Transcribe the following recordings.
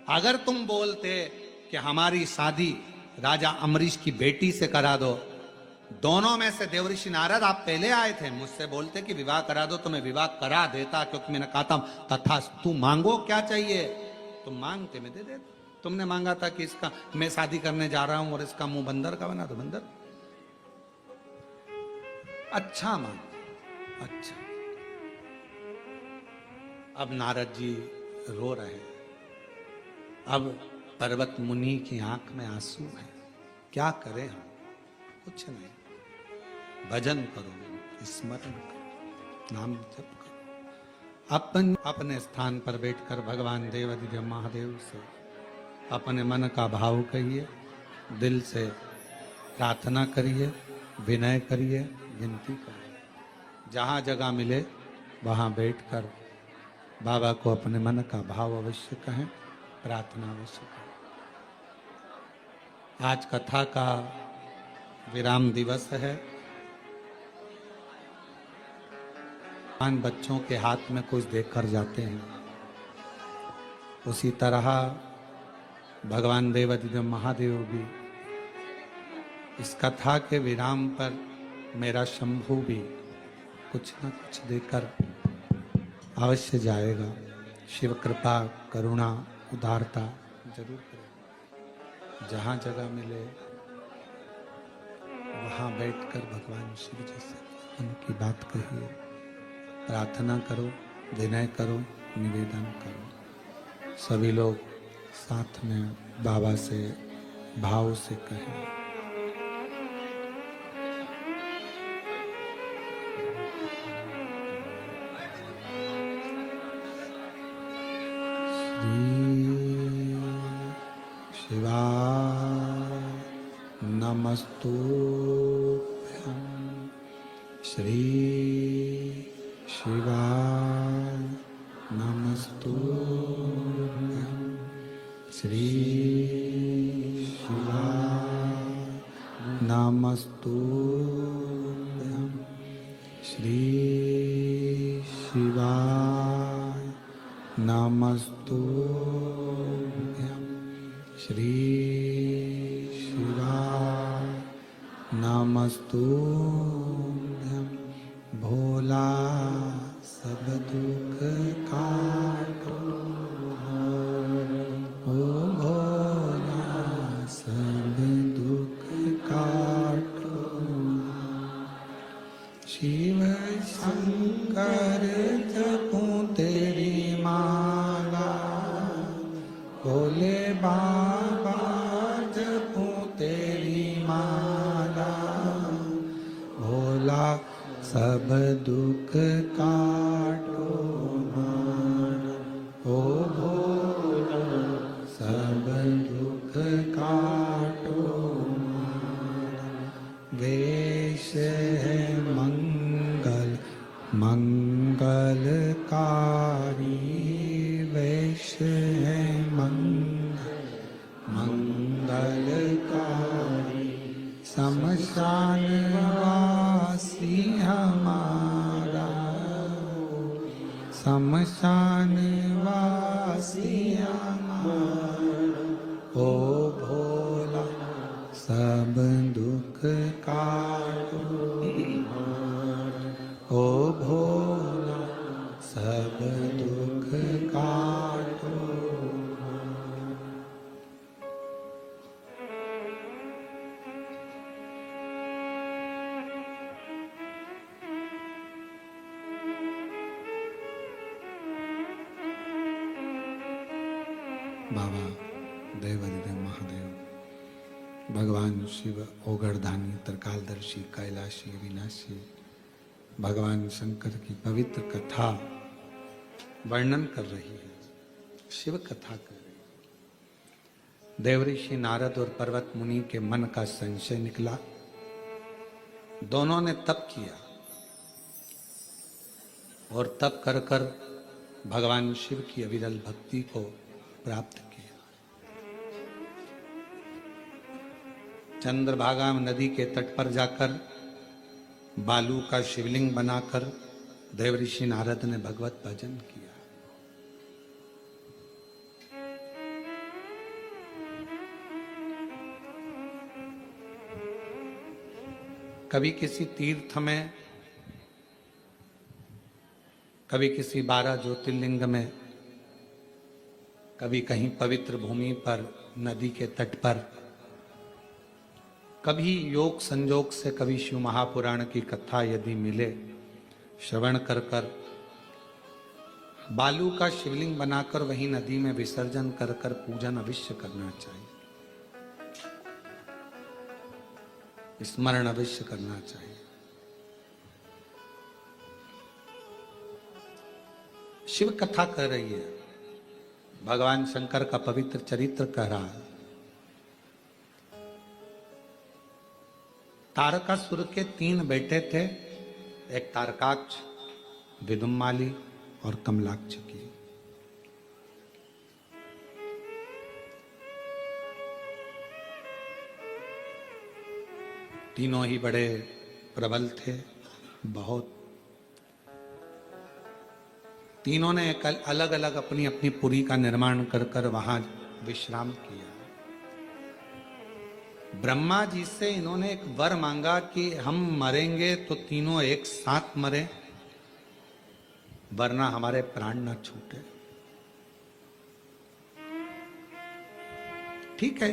अगर तुम बोलते कि हमारी शादी राजा अम्बरीश की बेटी से करा दो, दोनों में से देवऋषि नारद आप पहले आए थे, मुझसे बोलते कि विवाह करा दो तो मैं विवाह करा देता, क्योंकि मैंने कहा था तथास्तु, मांगो क्या चाहिए, तुम मांगते मैं दे देता। तुमने मांगा था कि इसका मैं शादी करने जा रहा हूं और इसका मुंह बंदर का बना दो, बंदर। अच्छा मांग, अच्छा। अब नारद जी रो रहे हैं, अब पर्वत मुनि की आंख में आंसू है, क्या करें हम, कुछ नहीं, भजन करो, स्मरण करो, नाम जप करो। अपन अपने स्थान पर बैठकर भगवान देवाधिदेव महादेव से अपने मन का भाव कहिए, दिल से प्रार्थना करिए, विनय करिए, विनती करिए। जहाँ जगह मिले वहाँ बैठकर बाबा को अपने मन का भाव अवश्य कहें, प्रार्थना अवश्य करें। आज कथा का विराम दिवस है। बच्चों के हाथ में कुछ देकर जाते हैं, उसी तरह भगवान देवाधिदेव महादेव भी इस कथा के विराम पर मेरा शंभु भी कुछ न कुछ देकर अवश्य जाएगा। शिव कृपा करुणा उदारता जरूर करेगा। जहाँ जगह मिले वहाँ बैठकर भगवान शिव जी से उनकी बात कहिए, प्रार्थना करो, विनय करो, निवेदन करो। सभी लोग साथ में बाबा से भाव से कहें। नमस्तुभ्यं श्री शिवाय, नमस्तुभ्यं श्री शिवाय, नमस्तुभ्यं श्री शिवाय, नमस्तुभ्यं श्री नमस्तुभ्यं। भोला सब दुख काटो, ओ भोला सब दुख काटो। शिव शंकर जपूं तेरी माला, भोले बाबा जपूं तेरी माला। भोला सब दुख काटो माना, ओ भोला सब दुख काटो माना। वेश है मंगल मंगलकारी, वेश है मंगल मंगलकारी। शमशान वासी हमारा, शमशान वासी हमारा। ओ भोला सब दुख काटो, ओ भोला सब दुख काटो। बाबा देवाधिदेव महादेव, भगवान शिव ओगरधानी, त्रिकालदर्शी, कैलाशी, विनाशी, भगवान शंकर की पवित्र कथा वर्णन कर रही है, शिव कथा कर रही है। देवऋषि नारद और पर्वत मुनि के मन का संशय निकला। दोनों ने तप किया और तप कर कर भगवान शिव की अविरल भक्ति को प्राप्त किया। चंद्रभागा नदी के तट पर जाकर बालू का शिवलिंग बनाकर देवऋषि नारद ने भगवत भजन किया। कभी किसी तीर्थ में, कभी किसी 12 ज्योतिर्लिंग में, कभी कहीं पवित्र भूमि पर, नदी के तट पर, कभी योग संजोग से कभी शिव महापुराण की कथा यदि मिले, श्रवण कर कर बालू का शिवलिंग बनाकर वही नदी में विसर्जन कर कर पूजन अवश्य करना चाहिए, स्मरण अवश्य करना चाहिए। शिव कथा कह रही है, भगवान शंकर का पवित्र चरित्र कह रहा है। तारकासुर के 3 बेटे थे, एक तारकाक्ष, विदुम्माली और कमलाक्ष की। तीनों ही बड़े प्रबल थे, बहुत। तीनों ने एक अलग अलग अपनी अपनी पुरी का निर्माण कर कर वहां विश्राम किया। ब्रह्मा जी से इन्होंने एक वर मांगा कि हम मरेंगे तो तीनों एक साथ मरें, वरना हमारे प्राण न छूटे। ठीक है।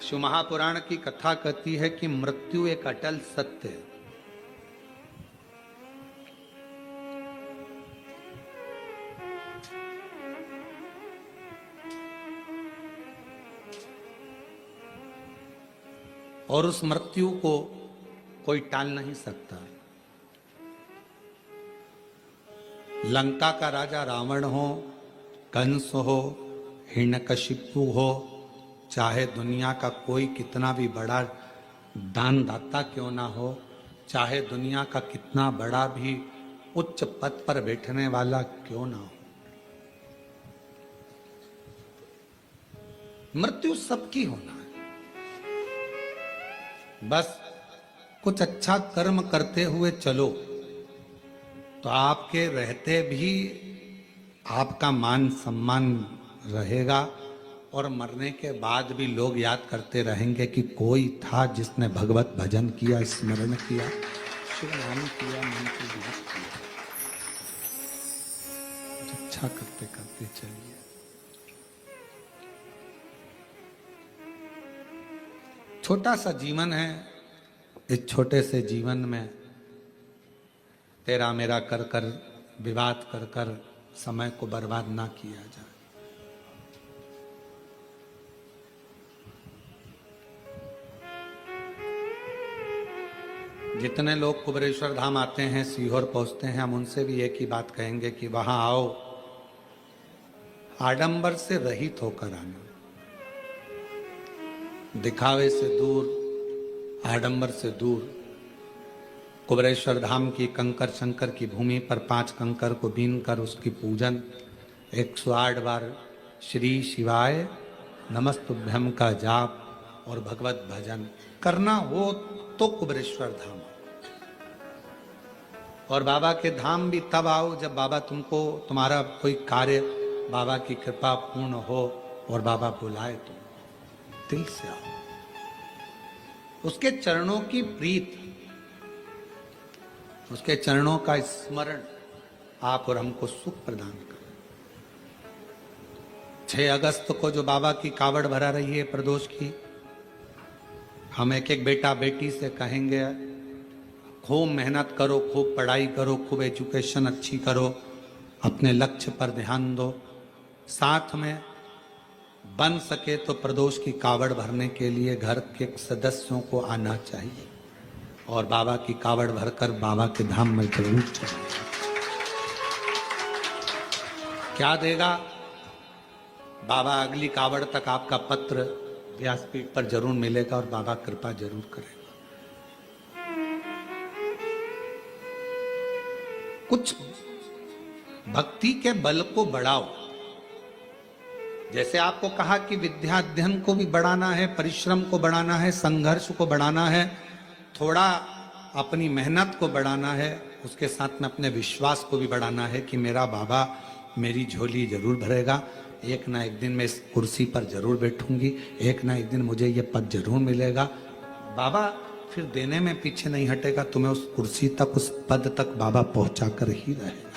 शिव महापुराण की कथा कहती है कि मृत्यु एक अटल सत्य है। और उस मृत्यु को कोई टाल नहीं सकता। लंका का राजा रावण हो, कंस हो, हिरण्यकशिपु हो, चाहे दुनिया का कोई कितना भी बड़ा दानदाता क्यों ना हो, चाहे दुनिया का कितना बड़ा भी उच्च पद पर बैठने वाला क्यों ना हो, मृत्यु सबकी होना है। बस कुछ अच्छा कर्म करते हुए चलो तो आपके रहते भी आपका मान सम्मान रहेगा, और मरने के बाद भी लोग याद करते रहेंगे कि कोई था जिसने भगवत भजन किया, स्मरण किया, शिव नाम किया, मन की बात किया। अच्छा करते करते चलिए। छोटा सा जीवन है, इस छोटे से जीवन में तेरा मेरा कर कर, विवाद कर कर समय को बर्बाद ना किया जाए। जितने लोग कुबेरेश्वर धाम आते हैं, सीहोर पहुंचते हैं, हम उनसे भी एक ही बात कहेंगे कि वहां आओ, आडंबर से रहित होकर आना, दिखावे से दूर, आडंबर से दूर। कुबेरेश्वर धाम की कंकर शंकर की भूमि पर 5 कंकर को बीन कर उसकी पूजन, 108 बार श्री शिवाय नमस्तुभ्यम का जाप और भगवत भजन करना हो तो कुबेरेश्वर धाम। और बाबा के धाम भी तब आओ जब बाबा तुमको, तुम्हारा कोई कार्य बाबा की कृपा पूर्ण हो और बाबा बुलाए तो दिल से आओ। उसके चरणों की प्रीत, उसके चरणों का स्मरण आप और हमको सुख प्रदान करें। 6 अगस्त को जो बाबा की कावड़ भरा रही है प्रदोष की, हम एक एक बेटा बेटी से कहेंगे खूब मेहनत करो, खूब पढ़ाई करो, खूब एजुकेशन अच्छी करो, अपने लक्ष्य पर ध्यान दो। साथ में बन सके तो प्रदोष की कावड़ भरने के लिए घर के सदस्यों को आना चाहिए और बाबा की कावड़ भरकर बाबा के धाम में जरूर चले। क्या देगा बाबा? अगली कावड़ तक आपका पत्र व्यासपीठ पर जरूर मिलेगा और बाबा कृपा जरूर करेगा। कुछ भक्ति के बल को बढ़ाओ। जैसे आपको कहा कि विद्या अध्ययन को भी बढ़ाना है, परिश्रम को बढ़ाना है, संघर्ष को बढ़ाना है, थोड़ा अपनी मेहनत को बढ़ाना है, उसके साथ में अपने विश्वास को भी बढ़ाना है कि मेरा बाबा मेरी झोली जरूर भरेगा, एक ना एक दिन मैं इस कुर्सी पर जरूर बैठूंगी, एक ना एक दिन मुझे ये पद जरूर मिलेगा। बाबा फिर देने में पीछे नहीं हटेगा, तुम्हें उस कुर्सी तक, उस पद तक बाबा पहुंचा कर ही रहेगा।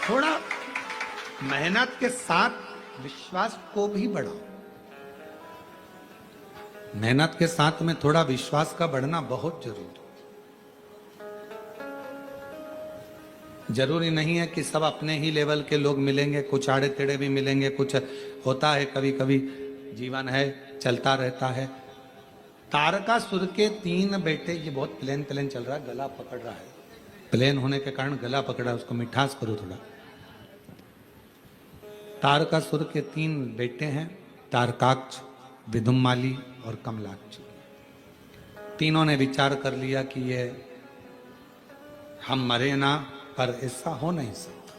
थोड़ा मेहनत के साथ विश्वास को भी बढ़ाओ। मेहनत के साथ में थोड़ा विश्वास का बढ़ना बहुत जरूरी है। जरूरी नहीं है कि सब अपने ही लेवल के लोग मिलेंगे, कुछ आड़े टेढ़े भी मिलेंगे, कुछ होता है, कभी कभी जीवन है, चलता रहता है। तारकासुर के 3 बेटे, ये बहुत प्लेन प्लेन चल रहा है, गला पकड़ रहा है, प्लेन होने के कारण गला पकड़ा, उसको मिठास करो थोड़ा। तारकासुर के 3 बेटे हैं, तारकाक्ष, विदुम्माली और कमलाक्ष। तीनों ने विचार कर लिया कि ये हम मरे ना, पर ऐसा हो नहीं सकता।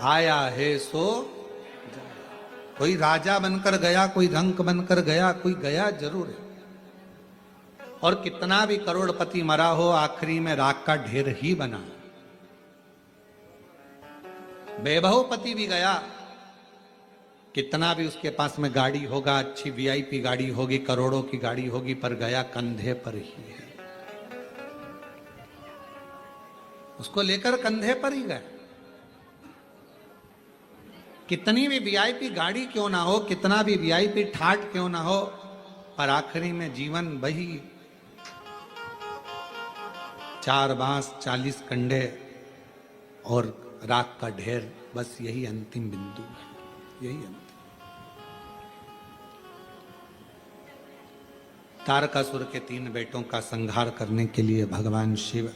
आया है सो कोई राजा बनकर गया, कोई रंक बनकर गया, कोई गया जरूर है। और कितना भी करोड़पति मरा हो, आखिरी में राख का ढेर ही बना। वैभवपति भी गया, कितना भी उसके पास में गाड़ी होगा, अच्छी वीआईपी गाड़ी होगी, करोड़ों की गाड़ी होगी, पर गया कंधे पर ही है। उसको लेकर कंधे पर ही गए। कितनी भी वीआईपी गाड़ी क्यों ना हो, कितना भी वीआईपी ठाट क्यों ना हो, पर आखिरी में जीवन वही 4 बांस 40 कंडे और राख का ढेर, बस यही अंतिम बिंदु है, यही अंतिम। तारकासुर के 3 बेटों का संहार करने के लिए भगवान शिव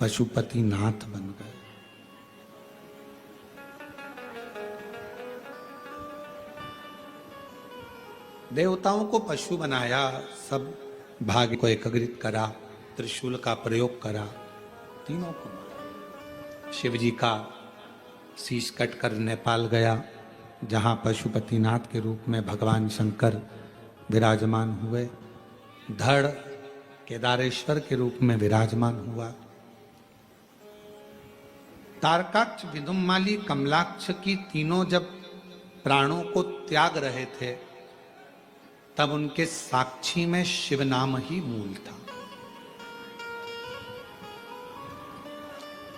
पशुपति नाथ बन गए। देवताओं को पशु बनाया, सब भाग्य को एकत्रित करा, त्रिशूल का प्रयोग करा, तीनों को मारा। शिव जी का शीश कटकर नेपाल गया, जहां पशुपतिनाथ के रूप में भगवान शंकर विराजमान हुए। धड़ केदारेश्वर के रूप में विराजमान हुआ। तारकाक्ष, विदुम्माली, कमलाक्ष की तीनों जब प्राणों को त्याग रहे थे, तब उनके साक्षी में शिव नाम ही मूल था।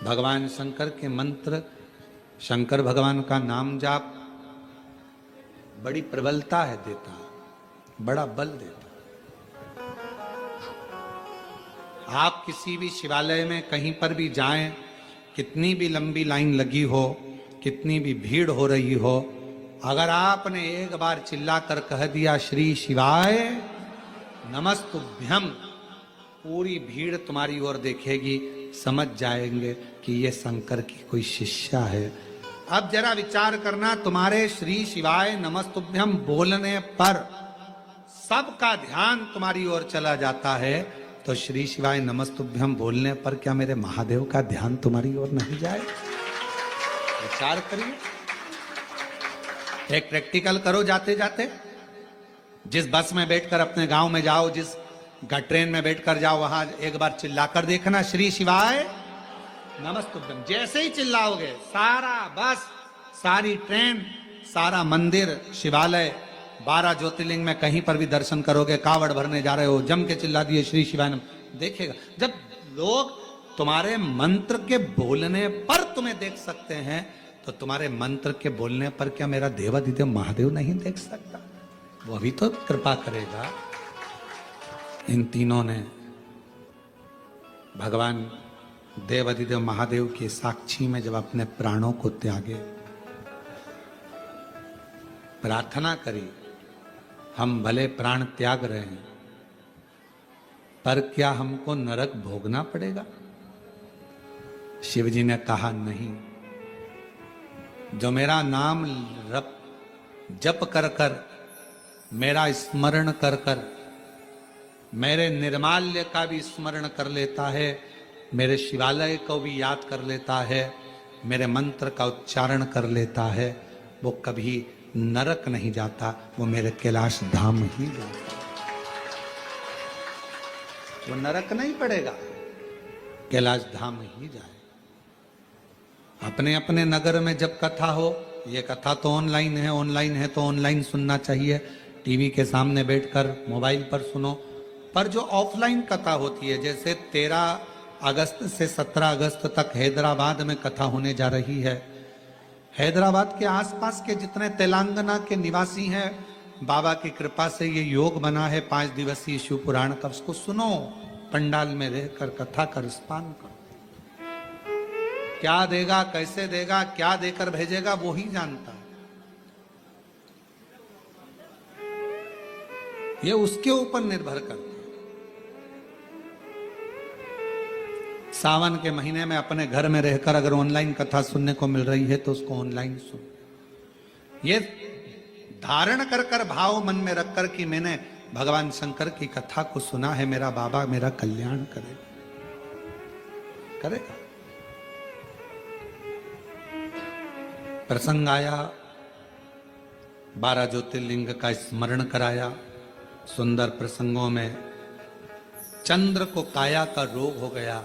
भगवान शंकर के मंत्र, शंकर भगवान का नाम जाप बड़ी प्रबलता है देता, बड़ा बल देता। आप किसी भी शिवालय में कहीं पर भी जाएं, कितनी भी लंबी लाइन लगी हो, कितनी भी भीड़ हो रही हो, अगर आपने एक बार चिल्लाकर कह दिया श्री शिवाय नमस्तुभ्यम, पूरी भीड़ तुम्हारी ओर देखेगी, समझ जाएंगे कि ये शंकर की कोई शिष्या है। अब जरा विचार करना, तुम्हारे श्री शिवाय नमस्तुभ्यम बोलने पर सबका ध्यान तुम्हारी ओर चला जाता है, तो श्री शिवाय नमस्तुभ्यम बोलने पर क्या मेरे महादेव का ध्यान तुम्हारी ओर नहीं जाए? विचार करिए, एक प्रैक्टिकल करो जाते जाते। जिस बस में बैठकर अपने गांव में जाओ, जिस ट्रेन में बैठकर जाओ, वहां एक बार चिल्लाकर देखना श्री शिवाय नमस्तुभ्यम। जैसे ही चिल्लाओगे, सारा बस, सारी ट्रेन, सारा मंदिर, शिवालय, 12 ज्योतिर्लिंग में कहीं पर भी दर्शन करोगे, कावड़ भरने जा रहे हो, जम के चिल्ला दिए श्री शिवाय नम, देखेगा। जब लोग तुम्हारे मंत्र के बोलने पर तुम्हें देख सकते हैं, तो तुम्हारे मंत्र के बोलने पर क्या मेरा देवाधिदेव महादेव नहीं देख सकता? वो भी तो कृपा करेगा। इन तीनों ने भगवान देवाधिदेव महादेव के साक्षी में जब अपने प्राणों को त्यागे, प्रार्थना करी, हम भले प्राण त्याग रहे हैं, पर क्या हमको नरक भोगना पड़ेगा? शिव जी ने कहा नहीं, जो मेरा नाम जप कर कर, मेरा स्मरण कर कर, मेरे निर्माल्य का भी स्मरण कर लेता है, मेरे शिवालय को भी याद कर लेता है, मेरे मंत्र का उच्चारण कर लेता है, वो कभी नरक नहीं जाता, वो मेरे कैलाश धाम ही जाता। वो नरक नहीं पड़ेगा, कैलाश धाम ही जाए। अपने अपने नगर में जब कथा हो, ये कथा तो ऑनलाइन है तो ऑनलाइन सुनना चाहिए, टीवी के सामने बैठकर मोबाइल पर सुनो। पर जो ऑफलाइन कथा होती है, जैसे 13 अगस्त से 17 अगस्त तक हैदराबाद में कथा होने जा रही है। हैदराबाद के आसपास के जितने तेलंगाना के निवासी हैं, बाबा की कृपा से ये योग बना है 5 दिवसीय शिव पुराण का, उसको सुनो, पंडाल में रहकर कथा का रिस्पान करो। क्या देगा, कैसे देगा, क्या देकर भेजेगा, वो ही जानता है। ये उसके ऊपर निर्भर करता है। सावन के महीने में अपने घर में रहकर अगर ऑनलाइन कथा सुनने को मिल रही है तो उसको ऑनलाइन सुन। ये धारण कर कर भाव मन में रखकर कि मैंने भगवान शंकर की कथा को सुना है, मेरा बाबा मेरा कल्याण करेगा, करेगा। प्रसंग आया, 12 ज्योतिर्लिंग का स्मरण कराया। सुंदर प्रसंगों में चंद्र को काया का रोग हो गया,